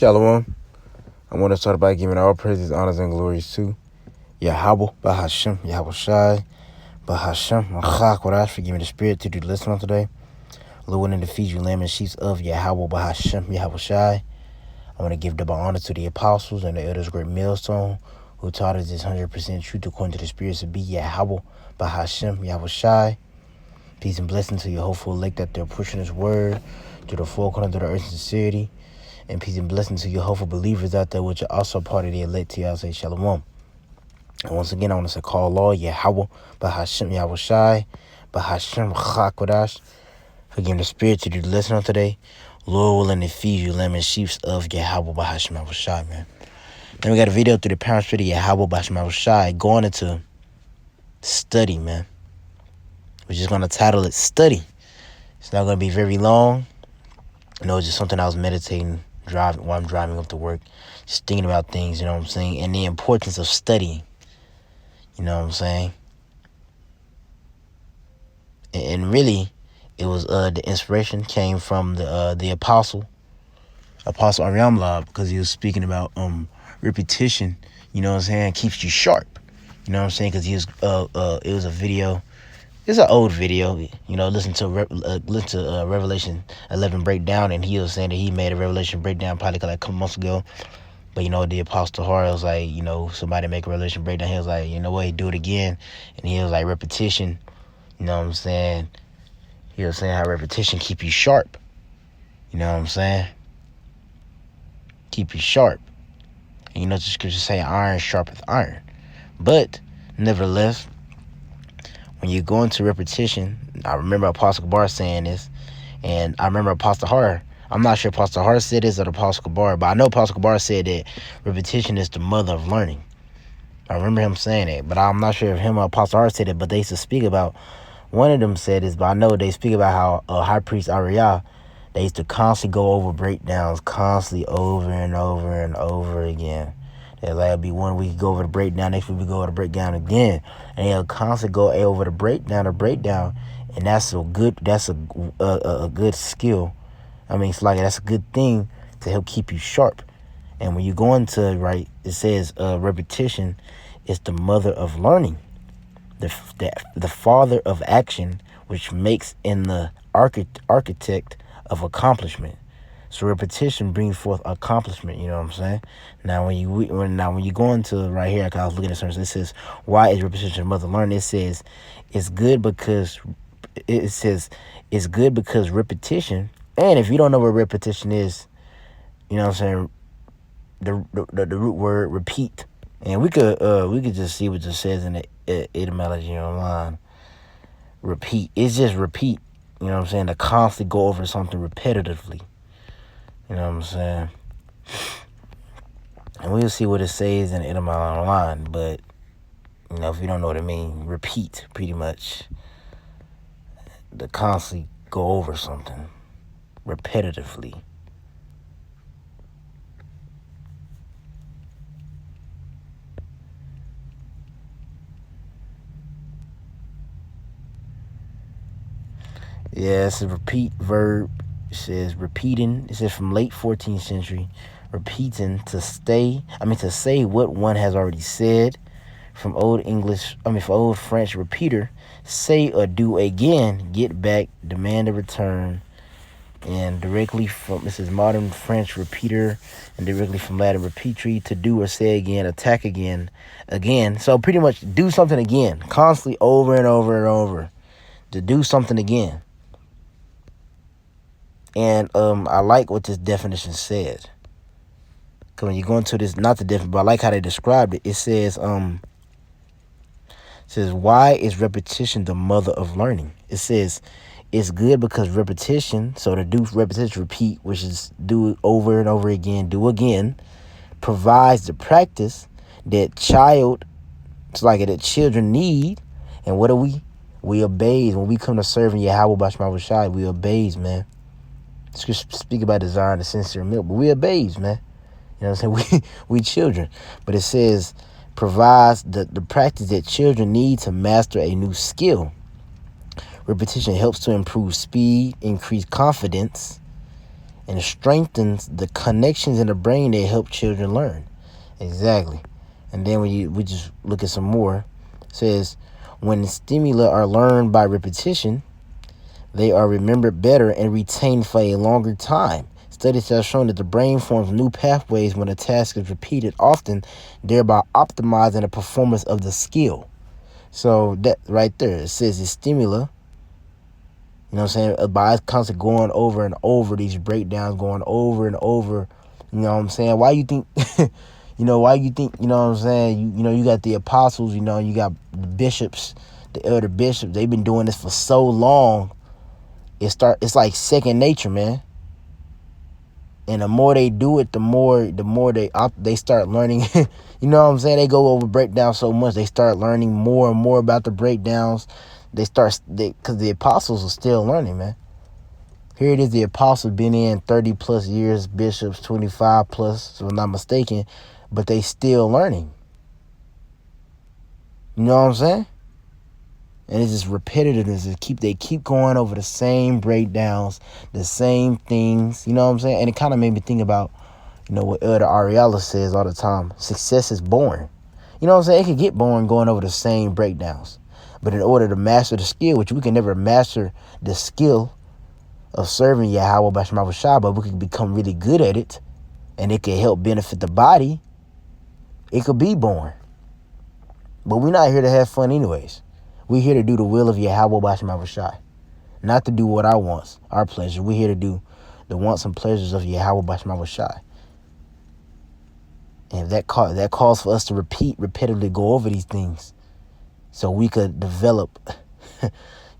Shalom. I want to start by giving all praises, honors, and glories to Yahweh, Bahashem, Yahweh Shai, Bahashem, Machakwarash, for giving the spirit to do the lesson on today. Lord, willing to feed you lamb and sheep of Yahweh, Bahashem, Yahweh Shai. I want to give double honor to the apostles and the elders, great millstone, who taught us this 100% truth according to the spirits to be Yahweh, Bahashem, Yahweh Shai. Peace and blessings to your hopeful elect that they're pushing this word to the full corner of the earth in sincerity. And peace and blessings to your hopeful believers out there, which are also part of the elect. To y'all say shalom. And once again, I want to say call Lord Yahweh, Bahashem Yahweh Shai, Bahashem Chakwadash, for giving the spirit to do the lesson on today. Lord willing to feed you lamb and sheep of Yahweh, Bahashem Yahweh Shai, man. Then we got a video through the parent spirit of Yahweh, Bahashem Yahweh Shai, going into study, man. We're just going to title it Study. It's not going to be very long. It's just something I was meditating while I'm driving up to work, just thinking about things, you know what I'm saying, and the importance of studying, you know what I'm saying. And really, it was the inspiration came from the apostle Aryamla, because he was speaking about repetition, you know what I'm saying, keeps you sharp, you know what I'm saying, because he was it was a video. It's an old video, you know. Listen to Revelation 11 breakdown, and he was saying that he made a Revelation breakdown probably like a couple months ago. But the Apostle Horror was like, somebody make a Revelation breakdown. He was like, you know what, he do it again, and he was like, repetition. You know what I'm saying? He was saying how repetition keep you sharp. You know what I'm saying? Keep you sharp. And the scripture say iron sharpeth iron. But nevertheless, when you go into repetition, I remember Apostle Kabar saying this, and I remember Apostle Har. I'm not sure if Apostle Har said this or Apostle Kabar, but I know Apostle Kabar said that repetition is the mother of learning. I remember him saying it, but I'm not sure if him or Apostle Har said it, but they used to speak about, one of them said this, but I know they speak about how High Priest Ariah, they used to constantly go over breakdowns, constantly over and over and over again. It'll be 1 week go over the breakdown, next week we go over the breakdown again, and they'll constantly go over the breakdown, and that's a good skill. I mean, it's like that's a good thing to help keep you sharp. And when you go into it says repetition is the mother of learning, the father of action, which makes in the architect of accomplishment. So repetition brings forth accomplishment, you know what I'm saying? Now when you go into right here, I was looking at something, it says, why is repetition mother learning? It says it's good because repetition, and if you don't know what repetition is, you know what I'm saying, the root word repeat. And we could just see what it says in the etymology online. Repeat. It's just repeat. You know what I'm saying? To constantly go over something repetitively. You know what I'm saying? And we'll see what it says in the etymology online. But, if you don't know what it means, repeat, pretty much. To constantly go over something repetitively. Yeah, it's a repeat verb. It says repeating. It says from late 14th century, repeating to say what one has already said. From old French repeater, say or do again, get back, demand a return. And directly from, this is modern French repeater, and directly from Latin repeatry, to do or say again, attack again. So pretty much do something again, constantly over and over and over, to do something again. And I like what this definition said. Because when you go into this, not the definition, but I like how they described it. It says, why is repetition the mother of learning? It says, it's good because repetition, so to do repetition, repeat, which is do over and over again, do again, provides the practice that children need. And what do we? We obeys. When we come to serving Yahweh Bashma Shai, we obeys, man. Speak about desiring the sincere milk, but we obeys, man. You know what I'm saying? We children. But it says provides the practice that children need to master a new skill. Repetition helps to improve speed, increase confidence, and it strengthens the connections in the brain that help children learn. Exactly. And then we just look at some more. It says, when stimuli are learned by repetition, they are remembered better and retained for a longer time. Studies have shown that the brain forms new pathways when a task is repeated often, thereby optimizing the performance of the skill. So that right there, it says the stimuli, you know what I'm saying, by constantly going over and over these breakdowns, going over and over, you know what I'm saying? Why you think, you know what I'm saying? You got the apostles, you got the bishops, the elder bishops, they've been doing this for so long. It's like second nature, man. And the more they do it, the more they start learning. You know what I'm saying? They go over breakdowns so much, they start learning more and more about the breakdowns. Because the apostles are still learning, man. Here it is, the apostles been in 30 plus years, bishops 25 plus, if I'm not mistaken, but they still learning. You know what I'm saying? And it's just repetitiveness. They keep going over the same breakdowns, the same things. You know what I'm saying? And it kind of made me think about, what Elder Ariella says all the time. Success is boring. You know what I'm saying? It could get boring going over the same breakdowns. But in order to master the skill, which we can never master the skill of serving Yahweh B'Shem Yahushua, but we can become really good at it, and it can help benefit the body, it could be boring. But we're not here to have fun anyways. We're here to do the will of Yahweh B'Shem Yahushua, not to do what our wants, our pleasures. We're here to do the wants and pleasures of Yahweh B'Shem Yahushua. And that calls for us to repetitively go over these things so we could develop,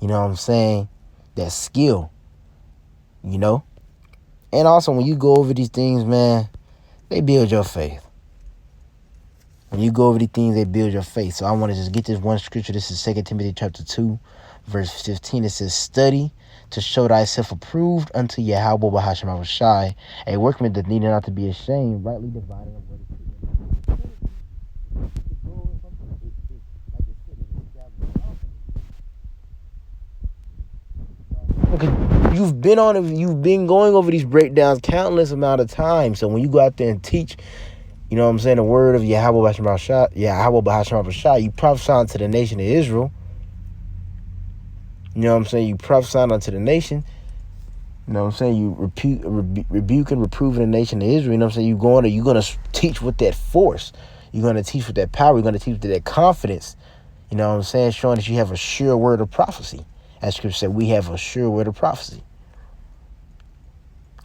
you know what I'm saying, that skill, And also when you go over these things, man, they build your faith. When you go over these things, they build your faith. So I want to just get this one scripture. This is 2 Timothy chapter 2, verse 15. It says, study to show thyself approved unto Yahweh B'Shem Yahushua, a workman that needed not to be ashamed, rightly dividing of what is You've been going over these breakdowns countless amount of times. So when you go out there and teach, you know what I'm saying, the word of Yahweh B'Shem Yahushua, you prophesy unto the nation of Israel. You know what I'm saying? You prophesy unto the nation. You know what I'm saying? You rebuke and reprove the nation of Israel. You know what I'm saying? You're going to teach with that force. You're going to teach with that power. You're going to teach with that confidence. You know what I'm saying? Showing that you have a sure word of prophecy. As Scripture said, we have a sure word of prophecy.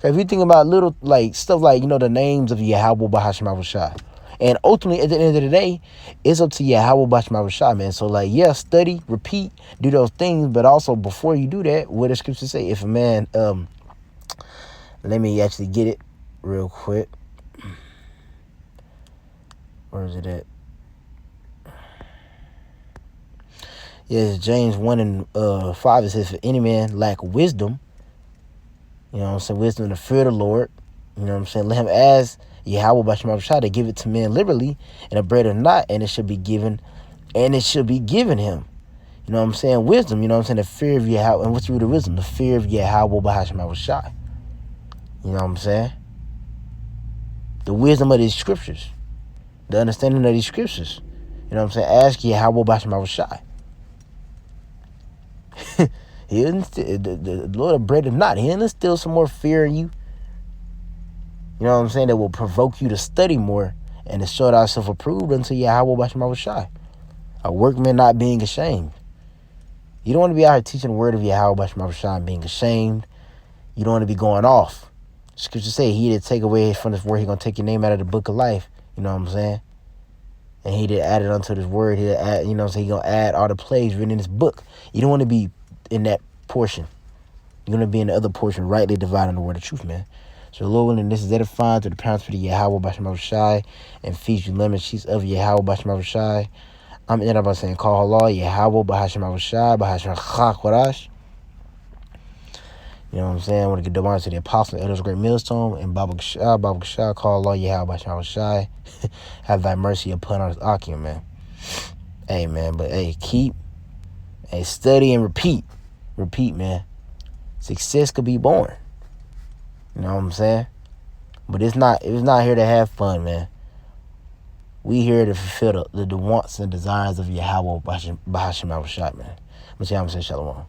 So if you think about little, stuff like, the names of Yahweh B'Shem Yahushua. And ultimately, at the end of the day, it's up to Yahweh B'Shem Yahushua, man. So, study, repeat, do those things. But also, before you do that, what does Scripture say? If a man, let me actually get it real quick. Where is it at? Yes, James 1 and 5, it says, if any man lack wisdom, you know what I'm saying, wisdom to fear the Lord, you know what I'm saying, let him ask Yahweh B'Shem Yahushua to give it to men liberally, and upbraid not, and it should be given him. You know what I'm saying? Wisdom, you know what I'm saying, the fear of Yahweh. And what's the root of wisdom? The fear of Yahweh B'Shem Yahushua. You know what I'm saying? The wisdom of these scriptures. The understanding of these scriptures. You know what I'm saying? Ask Yahweh B'Shem Yahushua. The Lord upbraideth not. He'll instill some more fear in you. You know what I'm saying? That will provoke you to study more and to show thyself approved unto Yahweh B'Shem Yahushua. A workman not being ashamed. You don't want to be out here teaching the word of Yahweh B'Shem Yahushua and being ashamed. You don't want to be going off. Scripture say he that take away from this word, he going to take your name out of the book of life. You know what I'm saying? And he that added unto this word, he that add, you know what I'm saying, he going to add all the plagues written in this book. You don't want to be in that portion. You're going to be in the other portion, rightly dividing the word of truth, man. So, Lord willing, this is edifying to the parents for the Yahweh B'Shem Yahushua and feast you lemon sheets of Yahweh B'Shem Yahushua. I'm in about saying, call Allah, Yahweh B'Shem Yahushua, B'Shem Chakwarash. You know what I'm saying? I want to give the honor to the apostle, elders, great millstone, and Baba Gashah, call Allah, Yahweh B'Shem Yahushua. Have thy mercy upon us, Akim, man. Hey, man, but hey, study and repeat. Repeat, man. Success could be born. You know what I'm saying? But it's not here to have fun, man. We here to fulfill the wants and desires of Yahweh Bahashim Shot, man. I'm saying shalom.